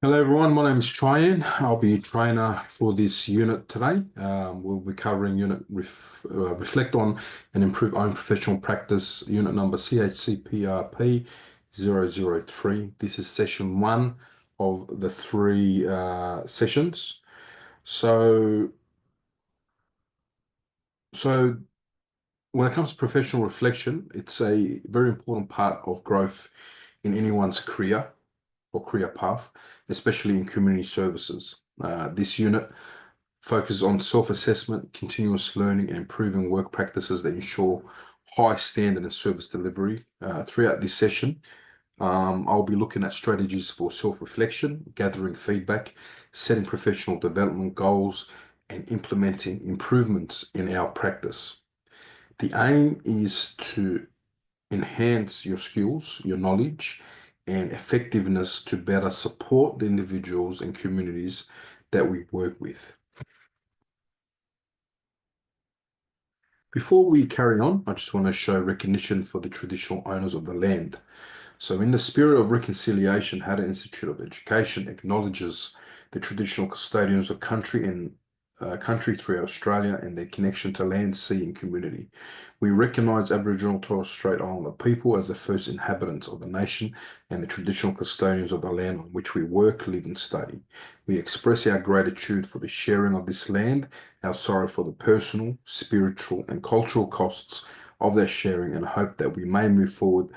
Hello everyone, my name is Tryan. I'll be your trainer for this unit today. We'll be covering Reflect on and Improve Own Professional Practice, unit number CHCPRP003. This is session one of the three sessions. So, so when it comes to professional reflection, it's a very important part of growth in anyone's career or career path, especially in community services. This unit focuses on self-assessment, continuous learning, and improving work practices that ensure high standard and service delivery. Throughout this session, I'll be looking at strategies for self-reflection, gathering feedback, setting professional development goals, and implementing improvements in our practice. The aim is to enhance your skills, your knowledge, and effectiveness to better support the individuals and communities that we work with. Before we carry on, I just want to show recognition for the traditional owners of the land. So, in the spirit of reconciliation, Hattah Institute of Education acknowledges the traditional custodians of country throughout Australia and their connection to land, sea, and community. We recognise Aboriginal and Torres Strait Islander people as the first inhabitants of the nation and the traditional custodians of the land on which we work, live, and study. We express our gratitude for the sharing of this land, our sorrow for the personal, spiritual, and cultural costs of that sharing, and hope that we may move forward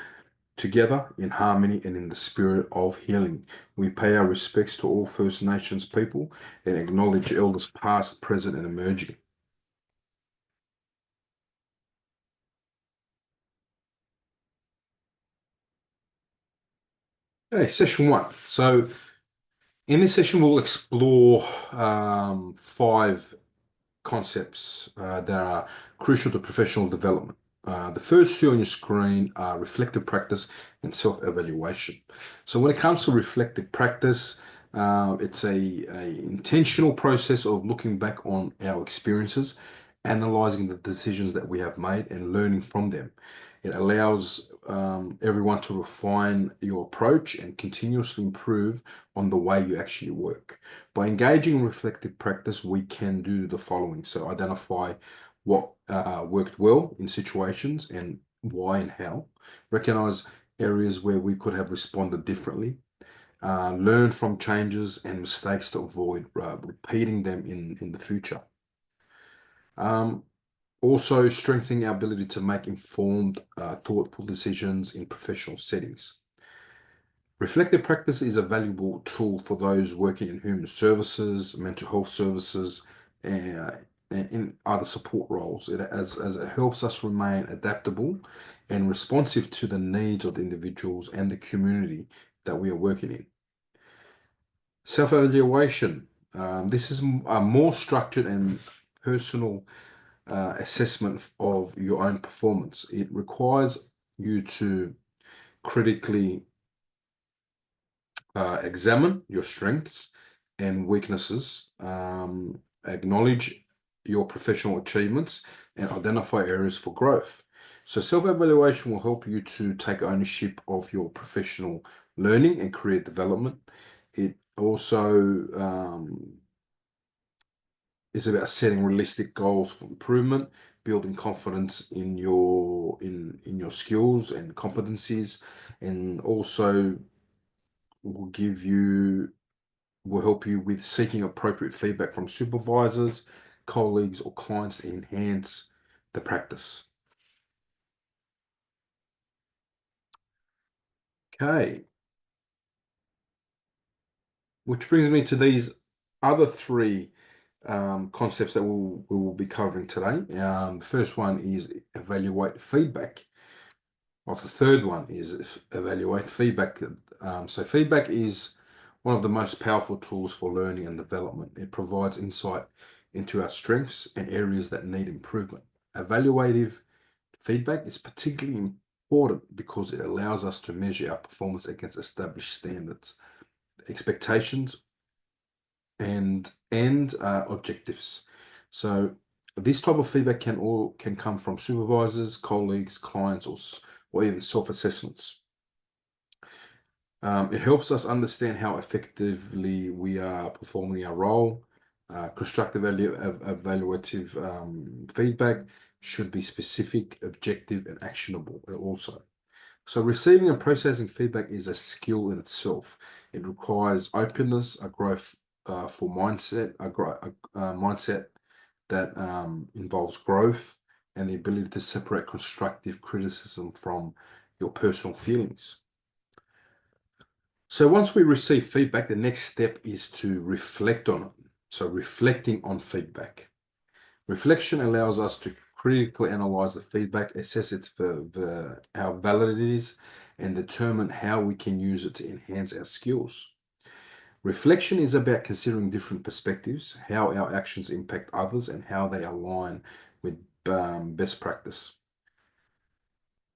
together in harmony and in the spirit of healing. We pay our respects to all First Nations people and acknowledge elders past, present, and emerging. Okay, session one. So in this session, we'll explore five concepts that are crucial to professional development. The first two on your screen are reflective practice and self-evaluation. So when it comes to reflective practice, it's a intentional process of looking back on our experiences, analyzing the decisions that we have made and learning from them. It allows everyone to refine your approach and continuously improve on the way you actually work. By engaging in reflective practice, we can do the following. So identify what worked well in situations and why and how. Recognize areas where we could have responded differently. Learn from changes and mistakes to avoid repeating them in the future. Um, Also strengthening our ability to make informed, thoughtful decisions in professional settings. Reflective practice is a valuable tool for those working in human services, mental health services, and in other support roles, as it helps us remain adaptable and responsive to the needs of the individuals and the community that we are working in. Self-evaluation. This is a more structured and personal assessment of your own performance. It requires you to critically examine your strengths and weaknesses, acknowledge your professional achievements, and identify areas for growth. So, self-evaluation will help you to take ownership of your professional learning and career development. It also is about setting realistic goals for improvement, building confidence in your skills and competencies, and also will give you will help you with seeking appropriate feedback from supervisors, colleagues, or clients to enhance the practice. Okay, which brings me to these other three concepts that we will be covering today. The first one is evaluate feedback. Well, the third one is evaluate feedback. So feedback is one of the most powerful tools for learning and development. It provides insight into our strengths and areas that need improvement. Evaluative feedback is particularly important because it allows us to measure our performance against established standards, expectations, and objectives. So this type of feedback can come from supervisors, colleagues, clients, or even self-assessments. It helps us understand how effectively we are performing our role. Constructive evaluative feedback should be specific, objective, and actionable also. So receiving and processing feedback is a skill in itself. It requires openness, a growth for mindset, a mindset that involves growth and the ability to separate constructive criticism from your personal feelings. So once we receive feedback, the next step is to reflect on it. So reflecting on feedback. Reflection allows us to critically analyze the feedback, assess how valid it is, and determine how we can use it to enhance our skills. Reflection is about considering different perspectives, how our actions impact others, and how they align with best practice.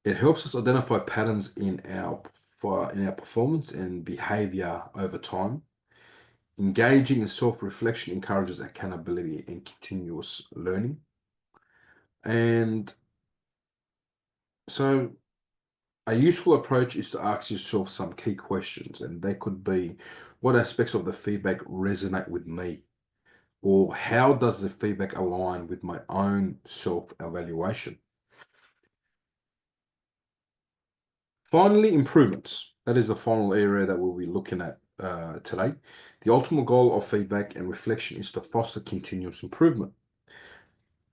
It helps us identify patterns in our performance and behavior over time. Engaging in self-reflection encourages accountability and continuous learning. And so a useful approach is to ask yourself some key questions, and they could be, what aspects of the feedback resonate with me? Or how does the feedback align with my own self-evaluation? Finally, improvements. That is the final area that we'll be looking at today. The ultimate goal of feedback and reflection is to foster continuous improvement.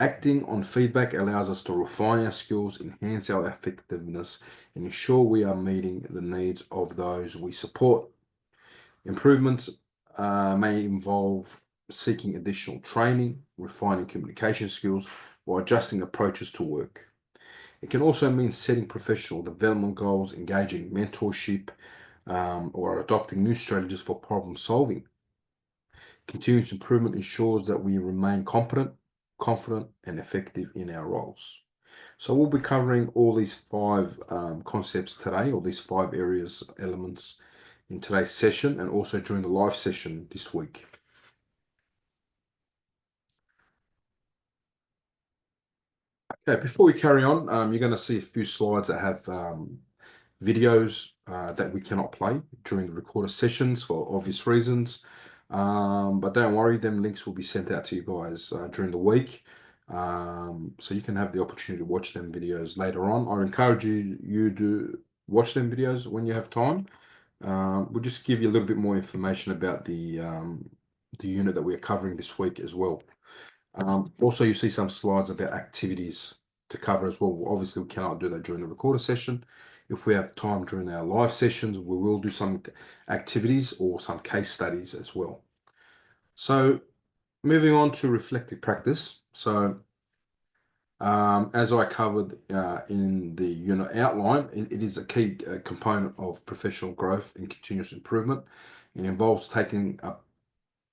Acting on feedback allows us to refine our skills, enhance our effectiveness, and ensure we are meeting the needs of those we support. Improvements may involve seeking additional training, refining communication skills, or adjusting approaches to work. It can also mean setting professional development goals, engaging mentorship, or adopting new strategies for problem solving. Continuous improvement ensures that we remain competent, confident, and effective in our roles. So we'll be covering all these five concepts today, or these five elements in today's session, and also during the live session this week. Okay, before we carry on, you're going to see a few slides that have videos that we cannot play during the recorded sessions for obvious reasons. But don't worry, them links will be sent out to you guys during the week. So you can have the opportunity to watch them videos later on. I encourage you to watch them videos when you have time. We'll just give you a little bit more information about the unit that we're covering this week as well. Also, you see some slides about activities to cover as well. Obviously, we cannot do that during the recorder session. If we have time during our live sessions, we will do some activities or some case studies as well. So moving on to reflective practice. So as I covered in the unit outline, it is a key component of professional growth and continuous improvement. It involves taking a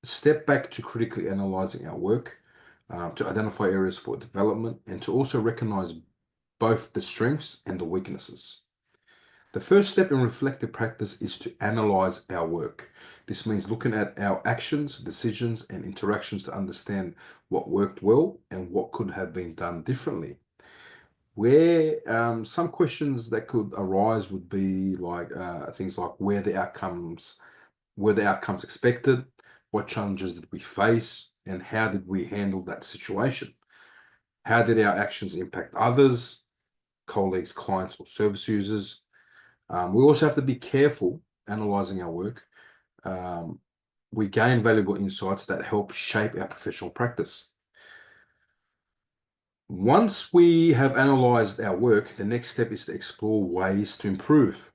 step back to critically analyzing our work, to identify areas for development, and to also recognize both the strengths and the weaknesses. The first step in reflective practice is to analyze our work. This means looking at our actions, decisions, and interactions to understand what worked well and what could have been done differently. Where some questions that could arise would be like things like were the outcomes expected? What challenges did we face? And how did we handle that situation? How did our actions impact others, colleagues, clients, or service users? We also have to be careful analyzing our work. We gain valuable insights that help shape our professional practice. Once we have analyzed our work, the next step is to explore ways to improve.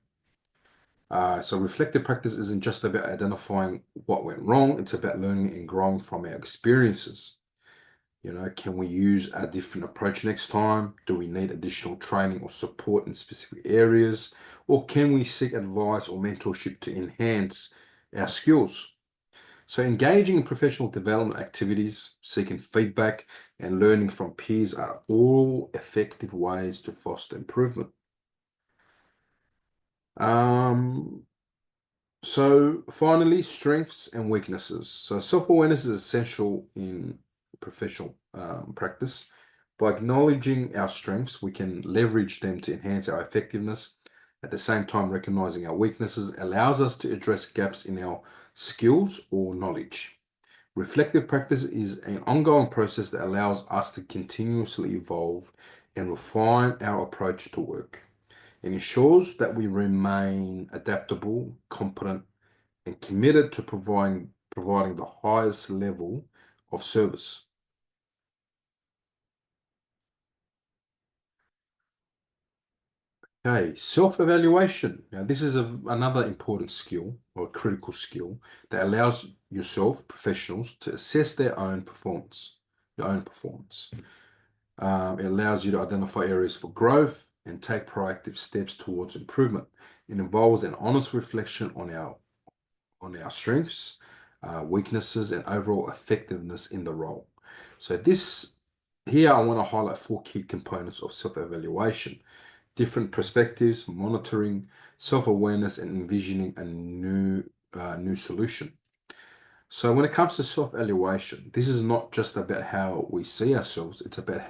So reflective practice isn't just about identifying what went wrong, it's about learning and growing from our experiences. You know, can we use a different approach next time? Do we need additional training or support in specific areas? Or can we seek advice or mentorship to enhance our skills? So engaging in professional development activities, seeking feedback, and learning from peers are all effective ways to foster improvement. So finally, strengths and weaknesses. So self-awareness is essential in professional practice. By acknowledging our strengths, we can leverage them to enhance our effectiveness, At the same time, recognizing our weaknesses allows us to address gaps in our skills or knowledge. Reflective practice is an ongoing process that allows us to continuously evolve and refine our approach to work. It ensures that we remain adaptable, competent, and committed to providing the highest level of service. Okay, self-evaluation. Now, this is another important skill or critical skill that allows yourself, professionals, to assess their own performance, your own performance. It allows you to identify areas for growth and take proactive steps towards improvement. It involves an honest reflection on our strengths, weaknesses, and overall effectiveness in the role. So here I want to highlight four key components of self-evaluation: different perspectives, monitoring, self-awareness, and envisioning a new solution. So when it comes to self-evaluation, this is not just about how we see ourselves, it's about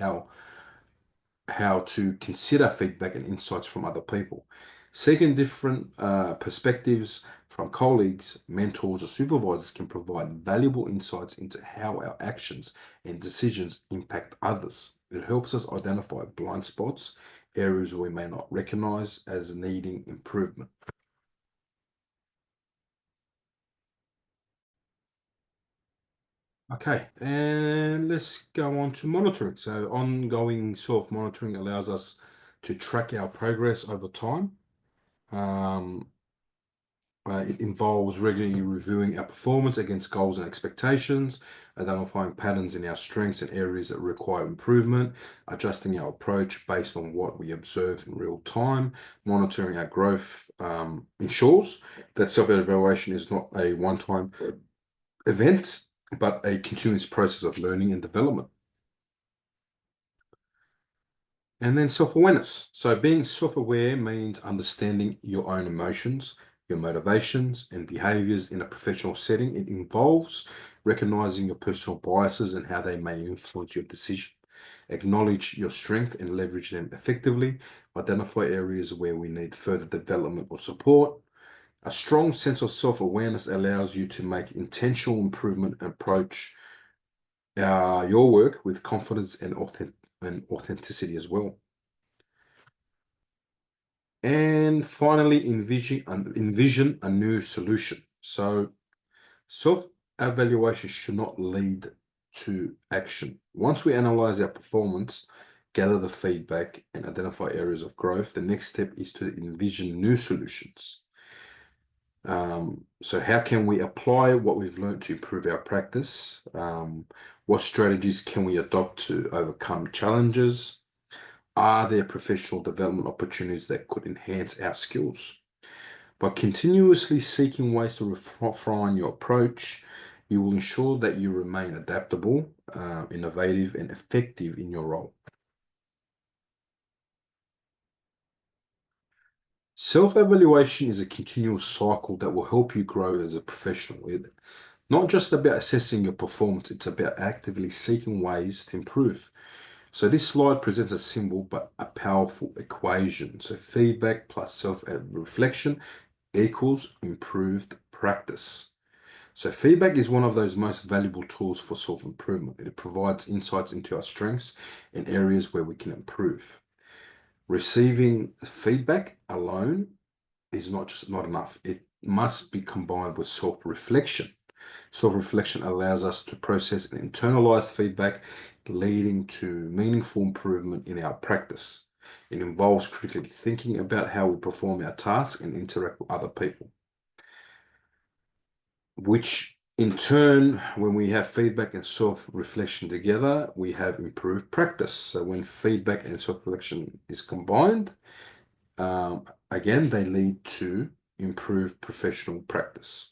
how to consider feedback and insights from other people. Seeking different perspectives from colleagues, mentors, or supervisors can provide valuable insights into how our actions and decisions impact others. It helps us identify blind spots, areas we may not recognize as needing improvement. Okay, and let's go on to monitoring. So ongoing self-monitoring allows us to track our progress over time. Um, it involves regularly reviewing our performance against goals and expectations, identifying patterns in our strengths and areas that require improvement, adjusting our approach based on what we observe in real time. Monitoring our growth ensures that self-evaluation is not a one-time event, but a continuous process of learning and development. And then self-awareness. So being self-aware means understanding your own emotions, your motivations, and behaviors in a professional setting. It involves recognizing your personal biases and how they may influence your decision. Acknowledge your strength and leverage them effectively. Identify areas where we need further development or support. A strong sense of self-awareness allows you to make intentional improvement and approach your work with confidence and authenticity as well. And finally, envision a new solution. So self-evaluation should not lead to action. Once we analyze our performance, gather the feedback, and identify areas of growth, the next step is to envision new solutions. So how can we apply what we've learned to improve our practice? What strategies can we adopt to overcome challenges? Are there professional development opportunities that could enhance our skills? By continuously seeking ways to refine your approach, you will ensure that you remain adaptable, innovative, and effective in your role. Self-evaluation is a continual cycle that will help you grow as a professional. It's not just about assessing your performance, it's about actively seeking ways to improve. So this slide presents a simple but a powerful equation. So feedback plus self-reflection equals improved practice. So feedback is one of those most valuable tools for self-improvement. It provides insights into our strengths and areas where we can improve. Receiving feedback alone is not enough. It must be combined with self-reflection. Self-reflection allows us to process and internalize feedback, leading to meaningful improvement in our practice. It involves critically thinking about how we perform our tasks and interact with other people, which in turn, when we have feedback and self-reflection together, we have improved practice. So when feedback and self-reflection is combined, again, they lead to improved professional practice.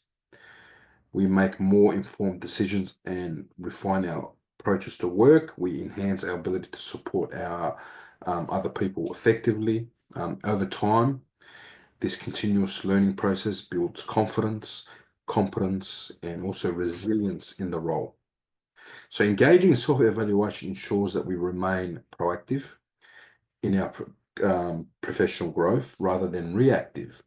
We make more informed decisions and refine our approaches to work. We enhance our ability to support our other people effectively. Over time, this continuous learning process builds confidence, competence, and also resilience in the role. So engaging in self-evaluation ensures that we remain proactive in our professional growth rather than reactive.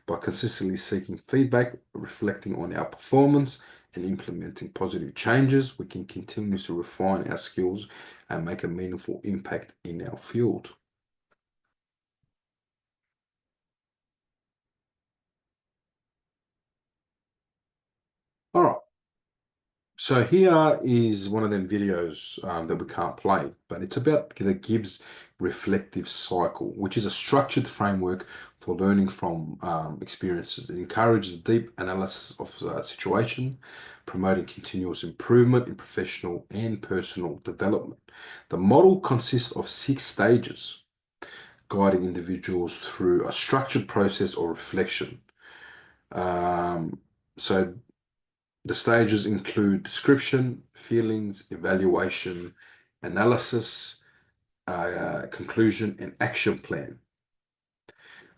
By consistently seeking feedback, reflecting on our performance, and implementing positive changes, we can continuously refine our skills and make a meaningful impact in our field. All right. So here is one of them videos that we can't play, but it's about the Gibbs reflective cycle, which is a structured framework for learning from experiences. It encourages deep analysis of situation, promoting continuous improvement in professional and personal development. The model consists of 6 stages, guiding individuals through a structured process or reflection. Um, so the stages include description, feelings, evaluation, analysis, conclusion, and action plan.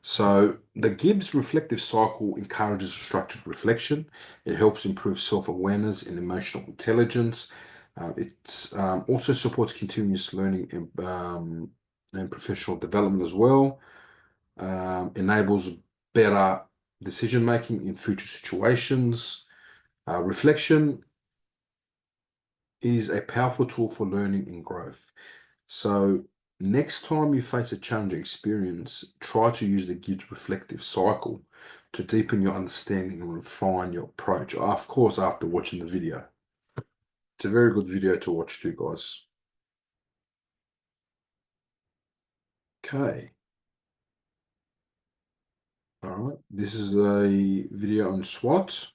So the Gibbs reflective cycle encourages structured reflection. It helps improve self-awareness and emotional intelligence. It also supports continuous learning and professional development as well. Enables better decision making in future situations. Reflection is a powerful tool for learning and growth. So next time you face a challenging experience, try to use the Gibbs reflective cycle to deepen your understanding and refine your approach. Of course, after watching the video. It's a very good video to watch too, guys. Okay. All right. This is a video on SWOT.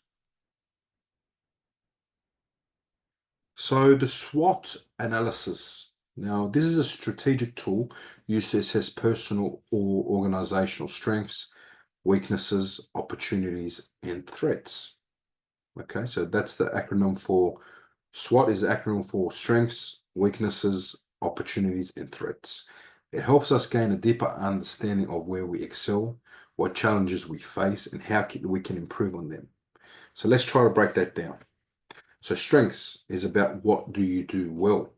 So the SWOT analysis. Now, this is a strategic tool used to assess personal or organizational strengths, weaknesses, opportunities, and threats. Okay, so that's the acronym for SWOT is the acronym for strengths, weaknesses, opportunities, and threats. It helps us gain a deeper understanding of where we excel, what challenges we face, and how we can improve on them. So let's try to break that down. So strengths is about what do you do well.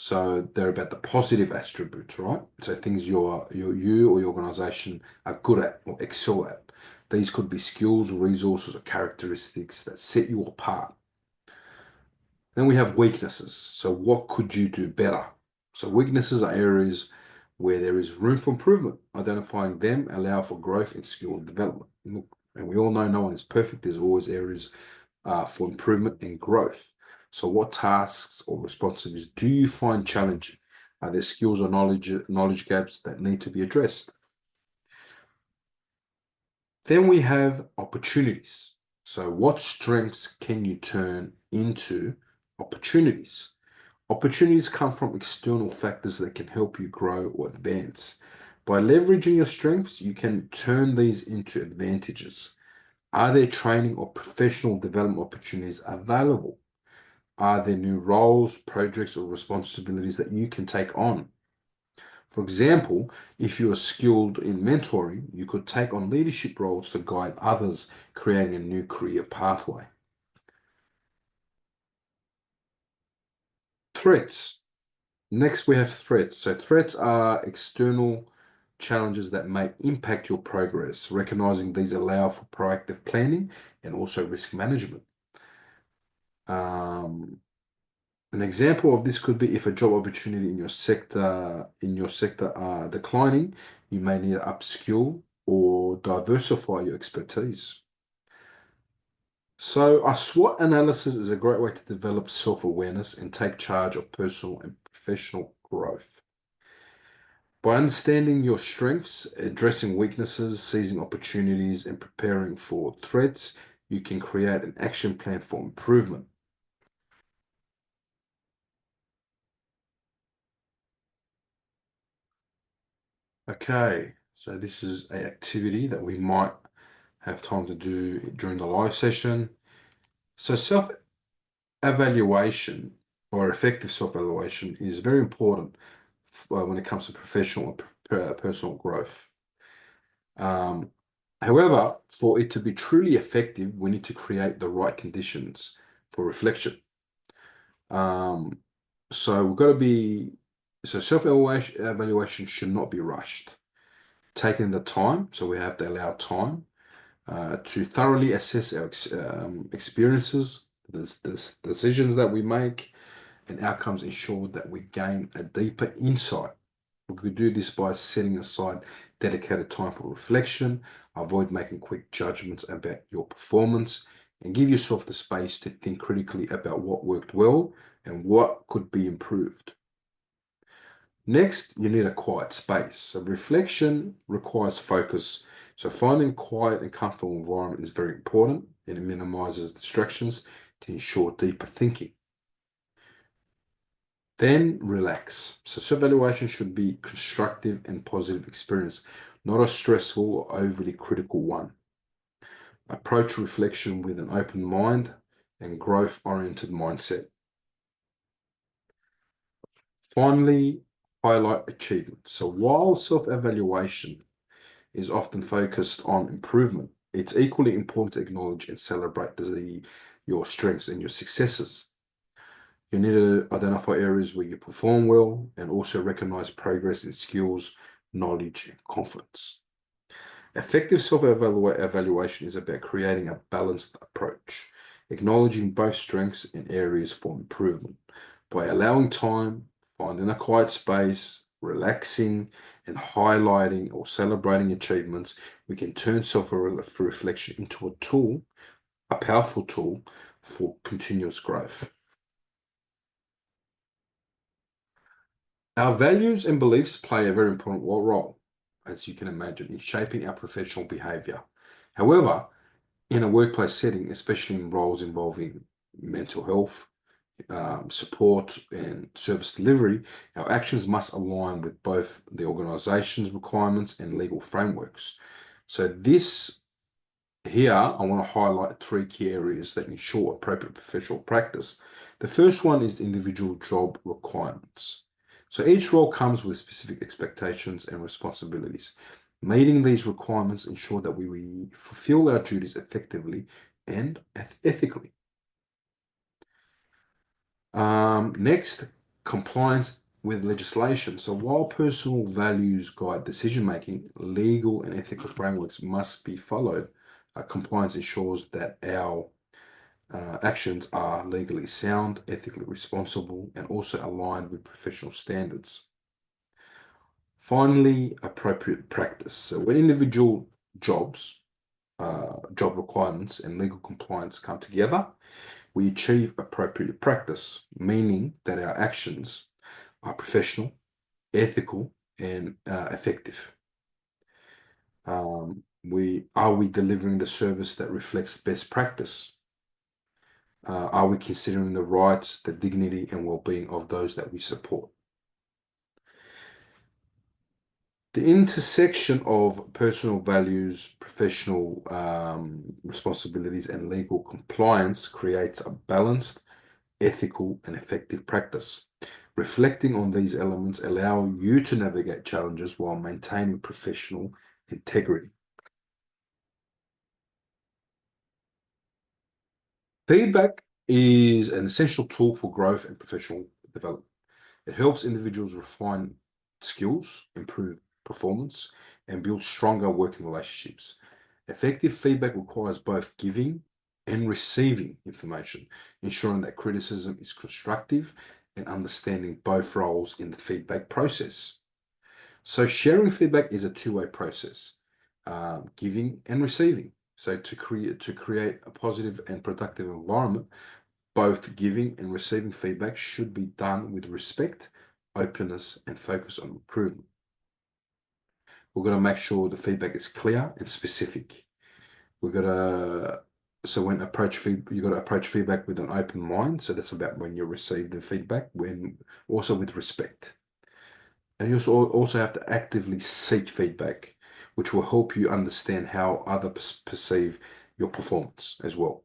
So they're about the positive attributes, right? So things you or your organization are good at or excel at. These could be skills, resources, or characteristics that set you apart. Then we have weaknesses. So what could you do better? So weaknesses are areas where there is room for improvement. Identifying them allow for growth and skill development. And we all know no one is perfect. There's always areas for improvement and growth. So what tasks or responsibilities do you find challenging? Are there skills or knowledge gaps that need to be addressed? Then we have opportunities. So what strengths can you turn into opportunities? Opportunities come from external factors that can help you grow or advance. By leveraging your strengths, you can turn these into advantages. Are there training or professional development opportunities available? Are there new roles, projects, or responsibilities that you can take on? For example, if you are skilled in mentoring, you could take on leadership roles to guide others, creating a new career pathway. Threats. Next, we have threats. So threats are external challenges that may impact your progress. Recognizing these allow for proactive planning and also risk management. An example of this could be if a job opportunity in your sector are declining, you may need to upskill or diversify your expertise. So a SWOT analysis is a great way to develop self-awareness and take charge of personal and professional growth. By understanding your strengths, addressing weaknesses, seizing opportunities, and preparing for threats, you can create an action plan for improvement. Okay, so this is an activity that we might have time to do during the live session. So self-evaluation or effective self-evaluation is very important when it comes to professional and personal growth. However, for it to be truly effective, we need to create the right conditions for reflection. So we've got to be, so self-evaluation should not be rushed. taking the time, so we have to allow time to thoroughly assess our experiences, the decisions that we make, and outcomes ensure that we gain a deeper insight. We could do this by setting aside dedicated time for reflection, avoid making quick judgments about your performance, and give yourself the space to think critically about what worked well and what could be improved. Next, you need a quiet space. So reflection requires focus. So finding a quiet and comfortable environment is very important, and it minimizes distractions to ensure deeper thinking. Then relax. So self-evaluation should be constructive and positive experience, not a stressful or overly critical one. Approach reflection with an open mind and growth-oriented mindset. Finally, highlight achievements. So while self-evaluation is often focused on improvement, it's equally important to acknowledge and celebrate your strengths and your successes. You need to identify areas where you perform well and also recognize progress in skills, knowledge, and confidence. Effective self-evaluation is about creating a balanced approach, acknowledging both strengths and areas for improvement. By allowing time, finding a quiet space, relaxing, and highlighting or celebrating achievements, we can turn self-reflection into a tool, a powerful tool for continuous growth. Our values and beliefs play a very important role, as you can imagine, in shaping our professional behavior. However, in a workplace setting, especially in roles involving mental health, support, and service delivery, our actions must align with both the organization's requirements and legal frameworks. So here, I want to highlight 3 key areas that ensure appropriate professional practice. The first one is individual job requirements. So each role comes with specific expectations and responsibilities. Meeting these requirements ensure that we fulfill our duties effectively and ethically. Next, compliance with legislation. So while personal values guide decision-making, legal and ethical frameworks must be followed. Compliance ensures that our actions are legally sound, ethically responsible, and also aligned with professional standards. Finally, appropriate practice. So when individual job requirements and legal compliance come together, we achieve appropriate practice, meaning that our actions are professional, ethical, and effective. Are we delivering the service that reflects best practice? Are we considering the rights, the dignity, and well-being of those that we support? The intersection of personal values, professional responsibilities, and legal compliance creates a balanced, ethical, and effective practice. Reflecting on these elements allow you to navigate challenges while maintaining professional integrity. Feedback is an essential tool for growth and professional development. It helps individuals refine skills, improve performance, and build stronger working relationships. Effective feedback requires both giving and receiving information, ensuring that criticism is constructive and understanding both roles in the feedback process. So sharing feedback is a two-way process, giving and receiving. So to create a positive and productive environment, both giving and receiving feedback should be done with respect, openness, and focus on improvement. We're going to make sure the feedback is clear and specific. You've got to approach feedback with an open mind. So that's about when you receive the feedback, also with respect. And you also have to actively seek feedback, which will help you understand how others perceive your performance as well.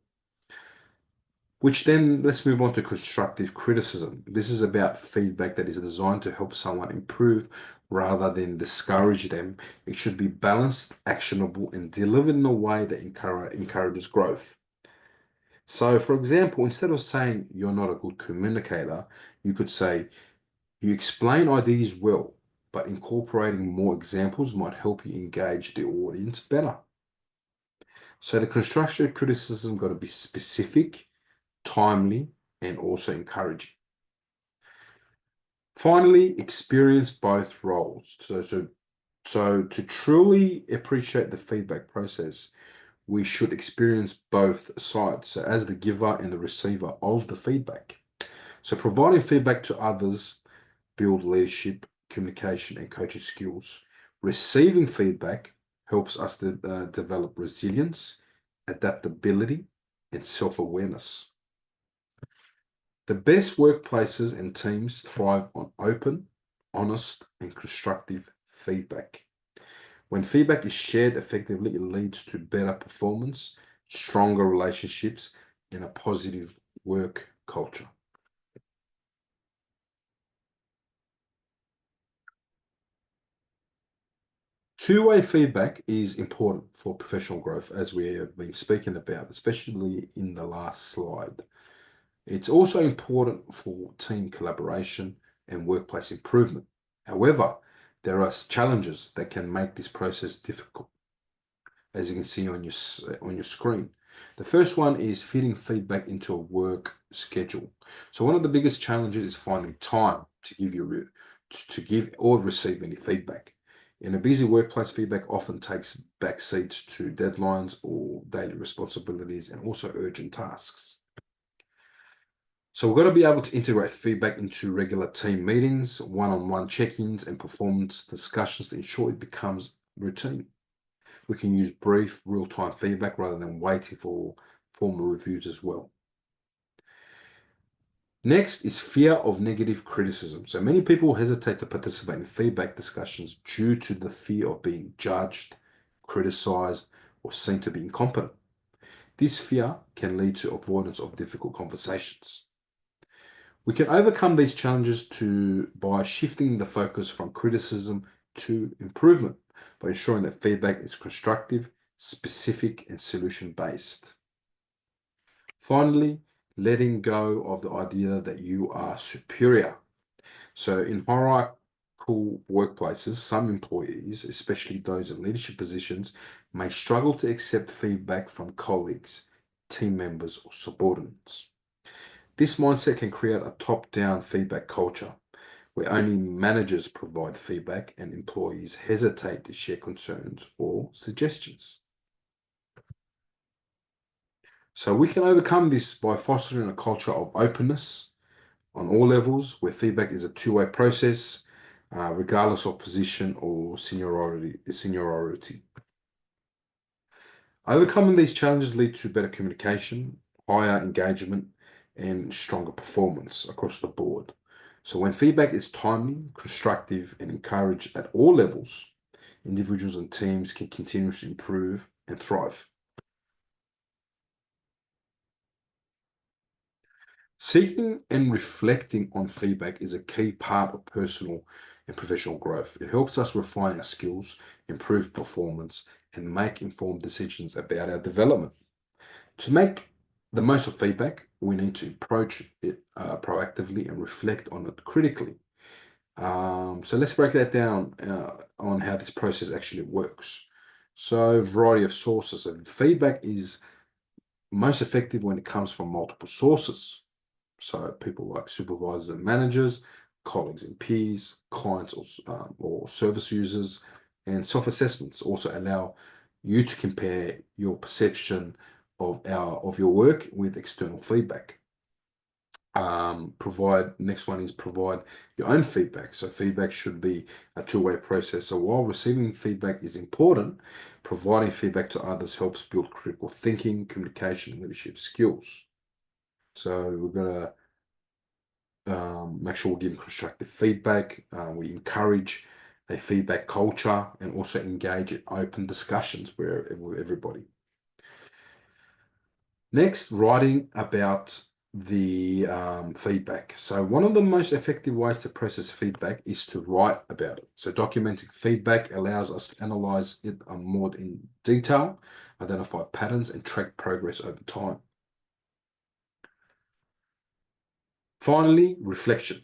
Which then, let's move on to constructive criticism. This is about feedback that is designed to help someone improve rather than discourage them. It should be balanced, actionable, and delivered in a way that encourages growth. So, for example, instead of saying you're not a good communicator, you could say you explain ideas well, but incorporating more examples might help you engage the audience better. So the constructive criticism got to be specific, timely, and also encouraging. Finally, experience both roles. So to truly appreciate the feedback process, we should experience both sides. So as the giver and the receiver of the feedback. So providing feedback to others build leadership, communication, and coaching skills. Receiving feedback helps us to develop resilience, adaptability, and self-awareness. The best workplaces and teams thrive on open, honest, and constructive feedback. When feedback is shared effectively, it leads to better performance, stronger relationships, and a positive work culture. Two-way feedback is important for professional growth, as we have been speaking about, especially in the last slide. It's also important for team collaboration and workplace improvement. However, there are challenges that can make this process difficult, as you can see on your screen. The first one is fitting feedback into a work schedule. So one of the biggest challenges is finding time to give or receive any feedback. In a busy workplace, feedback often takes back seats to deadlines or daily responsibilities and also urgent tasks. So we've got to be able to integrate feedback into regular team meetings, one-on-one check-ins, and performance discussions to ensure it becomes routine. We can use brief, real-time feedback rather than waiting for formal reviews as well. Next is fear of negative criticism. So many people hesitate to participate in feedback discussions due to the fear of being judged, criticized, or seen to be incompetent. This fear can lead to avoidance of difficult conversations. We can overcome these challenges by shifting the focus from criticism to improvement, by ensuring that feedback is constructive, specific, and solution-based. Finally, letting go of the idea that you are superior. So in hierarchical workplaces, some employees, especially those in leadership positions, may struggle to accept feedback from colleagues, team members, or subordinates. This mindset can create a top-down feedback culture where only managers provide feedback and employees hesitate to share concerns or suggestions. So we can overcome this by fostering a culture of openness on all levels, where feedback is a two-way process, regardless of position or seniority. Overcoming these challenges lead to better communication, higher engagement, and stronger performance across the board. So when feedback is timely, constructive, and encouraged at all levels, individuals and teams can continuously improve and thrive. Seeking and reflecting on feedback is a key part of personal and professional growth. It helps us refine our skills, improve performance, and make informed decisions about our development. To make the most of feedback, we need to approach it proactively and reflect on it critically. So let's break that down on how this process actually works. So, variety of sources. And feedback is most effective when it comes from multiple sources. So people like supervisors and managers, colleagues and peers, clients or service users, and self-assessments also allow you to compare your perception of your work with external feedback. Next one is provide your own feedback. So feedback should be a two-way process. So while receiving feedback is important, providing feedback to others helps build critical thinking, communication, and leadership skills. So we're going to make sure we're giving constructive feedback. We encourage a feedback culture and also engage in open discussions with everybody. Next, writing about the feedback. So one of the most effective ways to process feedback is to write about it. So documenting feedback allows us to analyze it more in detail, identify patterns, and track progress over time. Finally, reflection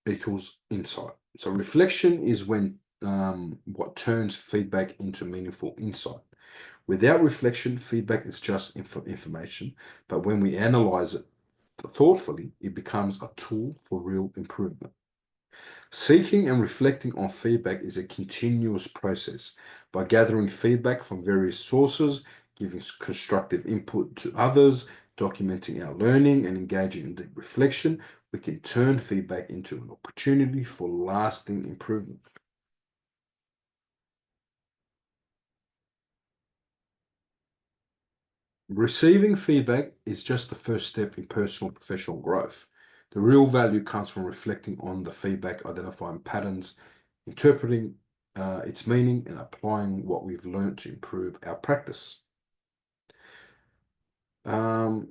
equals insight. So reflection is when what turns feedback into meaningful insight. Without reflection, feedback is just information, but when we analyze it thoughtfully, it becomes a tool for real improvement. Seeking and reflecting on feedback is a continuous process. By gathering feedback from various sources, giving constructive input to others, documenting our learning, and engaging in deep reflection, we can turn feedback into an opportunity for lasting improvement. Receiving feedback is just the first step in personal and professional growth. The real value comes from reflecting on the feedback, identifying patterns, interpreting its meaning, and applying what we've learned to improve our practice. So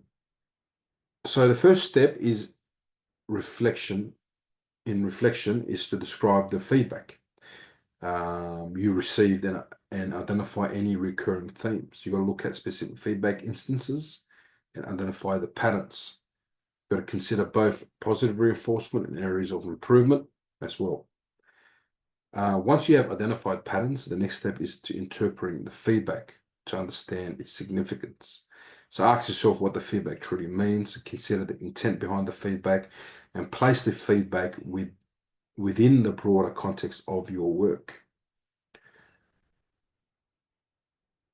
the first step is reflection. In reflection is to describe the feedback you received and identify any recurring themes. You've got to look at specific feedback instances and identify the patterns. You've got to consider both positive reinforcement and areas of improvement as well. Once you have identified patterns, the next step is to interpreting the feedback to understand its significance. So ask yourself what the feedback truly means, consider the intent behind the feedback, and place the feedback within the broader context of your work.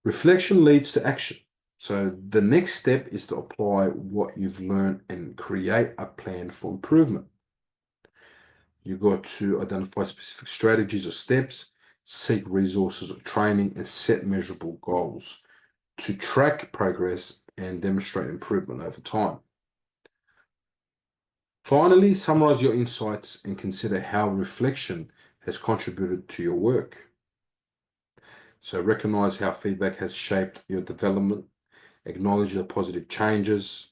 Reflection leads to action. So the next step is to apply what you've learned and create a plan for improvement. You've got to identify specific strategies or steps, seek resources or training, and set measurable goals to track progress and demonstrate improvement over time. Finally, summarize your insights and consider how reflection has contributed to your work. So recognize how feedback has shaped your development, acknowledge the positive changes,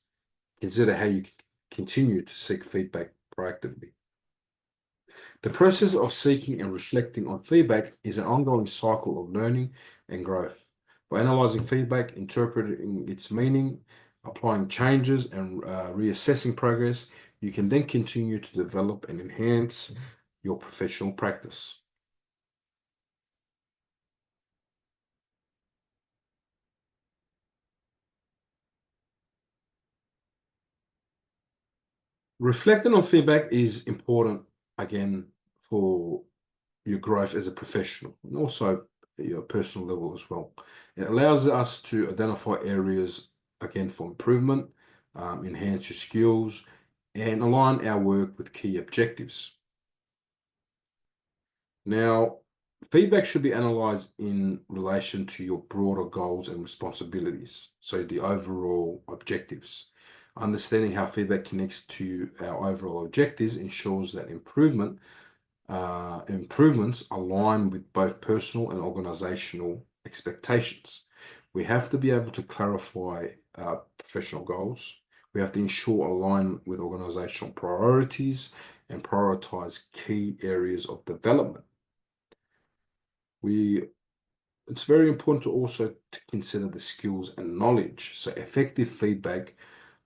consider how you can continue to seek feedback proactively. The process of seeking and reflecting on feedback is an ongoing cycle of learning and growth. By analyzing feedback, interpreting its meaning, applying changes, and reassessing progress, you can then continue to develop and enhance your professional practice. Reflecting on feedback is important, again, for your growth as a professional and also your personal level as well. It allows us to identify areas, again, for improvement, enhance your skills, and align our work with key objectives. Now, feedback should be analyzed in relation to your broader goals and responsibilities, so the overall objectives. Understanding how feedback connects to our overall objectives ensures that improvements align with both personal and organizational expectations. We have to be able to clarify professional goals. We have to ensure alignment with organizational priorities and prioritize key areas of development. It's very important to also to consider the skills and knowledge. So effective feedback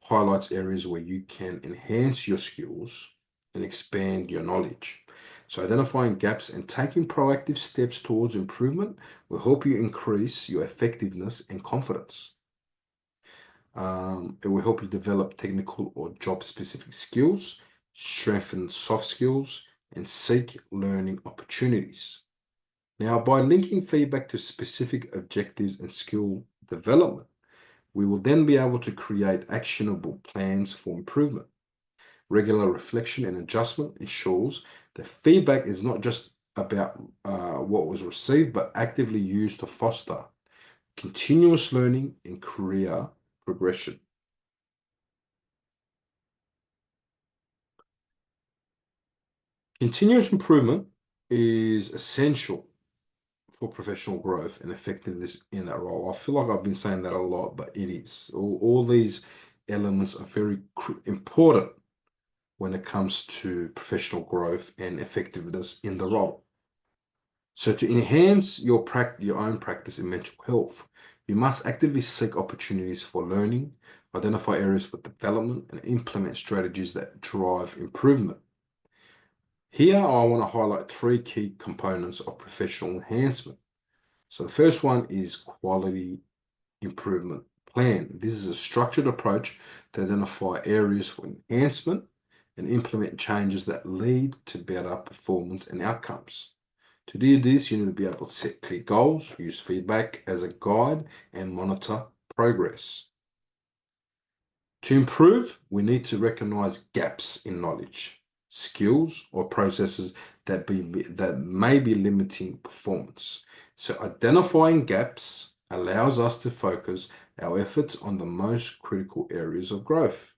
highlights areas where you can enhance your skills and expand your knowledge. So identifying gaps and taking proactive steps towards improvement will help you increase your effectiveness and confidence. It will help you develop technical or job-specific skills, strengthen soft skills, and seek learning opportunities. Now, by linking feedback to specific objectives and skill development, we will then be able to create actionable plans for improvement. Regular reflection and adjustment ensures that feedback is not just about what was received, but actively used to foster continuous learning and career progression. Continuous improvement is essential for professional growth and effectiveness in that role. I feel like I've been saying that a lot, but it is. All these elements are very important when it comes to professional growth and effectiveness in the role. So to enhance your own practice in mental health, you must actively seek opportunities for learning, identify areas for development, and implement strategies that drive improvement. Here, I want to highlight three key components of professional enhancement. So the first one is quality improvement plan. This is a structured approach to identify areas for enhancement and implement changes that lead to better performance and outcomes. To do this, you need to be able to set clear goals, use feedback as a guide, and monitor progress. To improve, we need to recognize gaps in knowledge, skills, or processes that may be limiting performance. So identifying gaps allows us to focus our efforts on the most critical areas of growth.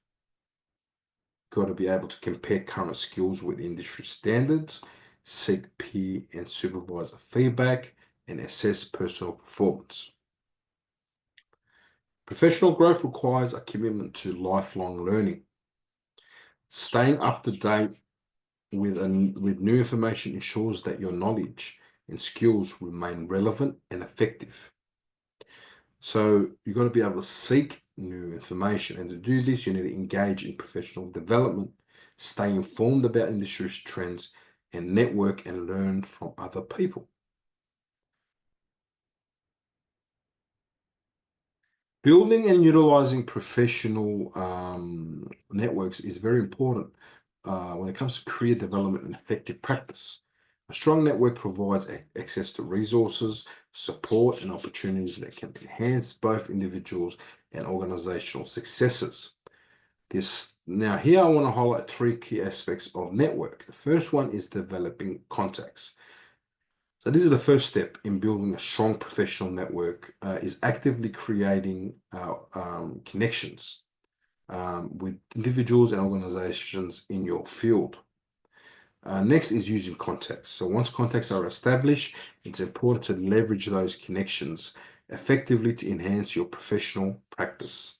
Got to be able to compare current skills with industry standards, seek peer and supervisor feedback, and assess personal performance. Professional growth requires a commitment to lifelong learning. Staying up to date with new information ensures that your knowledge and skills remain relevant and effective. So you've got to be able to seek new information. And to do this, you need to engage in professional development, stay informed about industry trends, and network and learn from other people. Building and utilizing professional networks is very important when it comes to career development and effective practice. A strong network provides access to resources, support, and opportunities that can enhance both individuals and organizational successes. Now, here I want to highlight three key aspects of network. The first one is developing contacts. So this is the first step in building a strong professional network, is actively creating connections with individuals and organizations in your field. Next is using contacts. So once contacts are established, it's important to leverage those connections effectively to enhance your professional practice.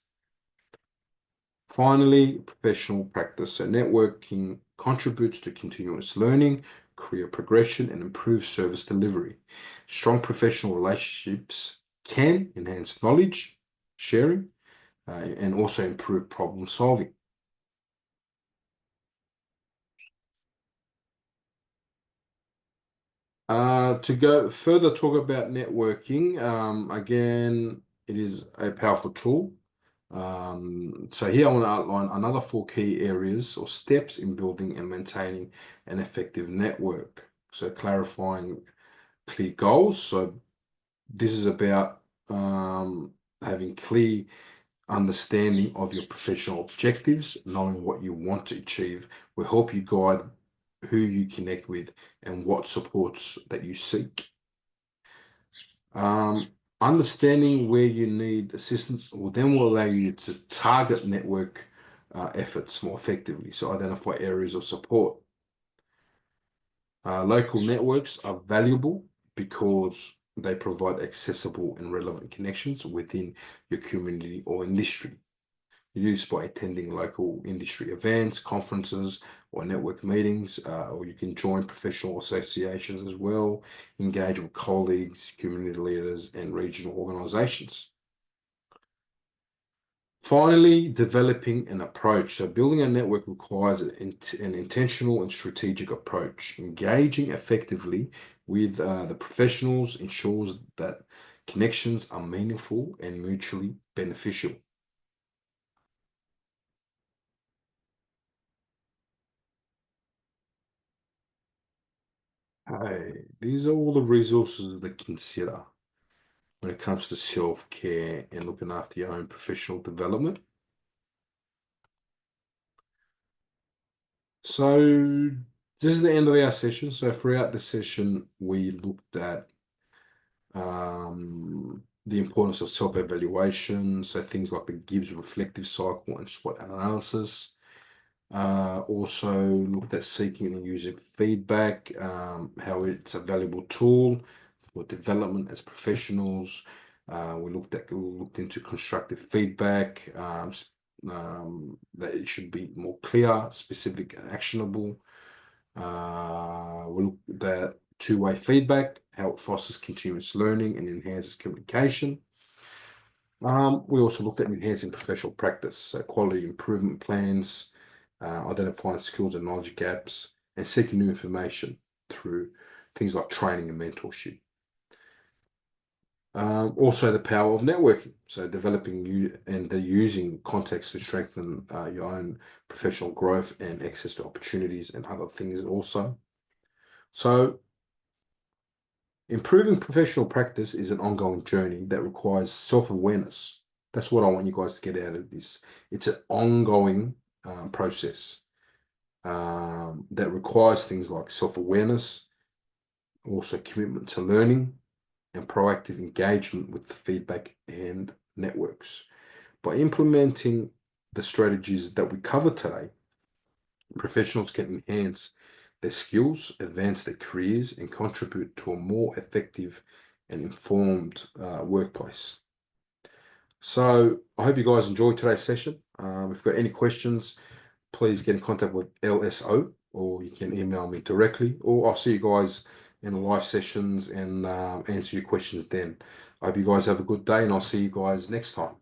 Finally, professional practice. So networking contributes to continuous learning, career progression, and improved service delivery. Strong professional relationships can enhance knowledge sharing and also improve problem solving. To go further talk about networking, again, it is a powerful tool. So here I want to outline another four key areas or steps in building and maintaining an effective network. So clarifying clear goals. So this is about having clear understanding of your professional objectives, knowing what you want to achieve will help you guide who you connect with and what supports that you seek. Understanding where you need assistance will allow you to target network efforts more effectively. So identify areas of support. Local networks are valuable because they provide accessible and relevant connections within your community or industry. Used by attending local industry events, conferences, or network meetings, or you can join professional associations as well, engage with colleagues, community leaders, and regional organizations. Finally, developing an approach. So building a network requires an intentional and strategic approach. Engaging effectively with the professionals ensures that connections are meaningful and mutually beneficial. Hey, these are all the resources to consider when it comes to self-care and looking after your own professional development. So this is the end of our session. So throughout the session, we looked at the importance of self-evaluation, so things like the Gibbs reflective cycle and SWOT analysis. Also looked at seeking and using feedback, how it's a valuable tool for development as professionals. We looked into constructive feedback, that it should be more clear, specific, and actionable. We looked at two-way feedback, how it fosters continuous learning and enhances communication. We also looked at enhancing professional practice, so quality improvement plans, identifying skills and knowledge gaps, and seeking new information through things like training and mentorship. Also, the power of networking. So developing using context to strengthen your own professional growth and access to opportunities and other things also. So improving professional practice is an ongoing journey that requires self-awareness. That's what I want you guys to get out of this. It's an ongoing process that requires things like self-awareness, also commitment to learning, and proactive engagement with feedback and networks. By implementing the strategies that we covered today, professionals can enhance their skills, advance their careers, and contribute to a more effective and informed workplace. So I hope you guys enjoyed today's session. If you've got any questions, please get in contact with LSO, or you can email me directly, or I'll see you guys in the live sessions and answer your questions then. I hope you guys have a good day, and I'll see you guys next time.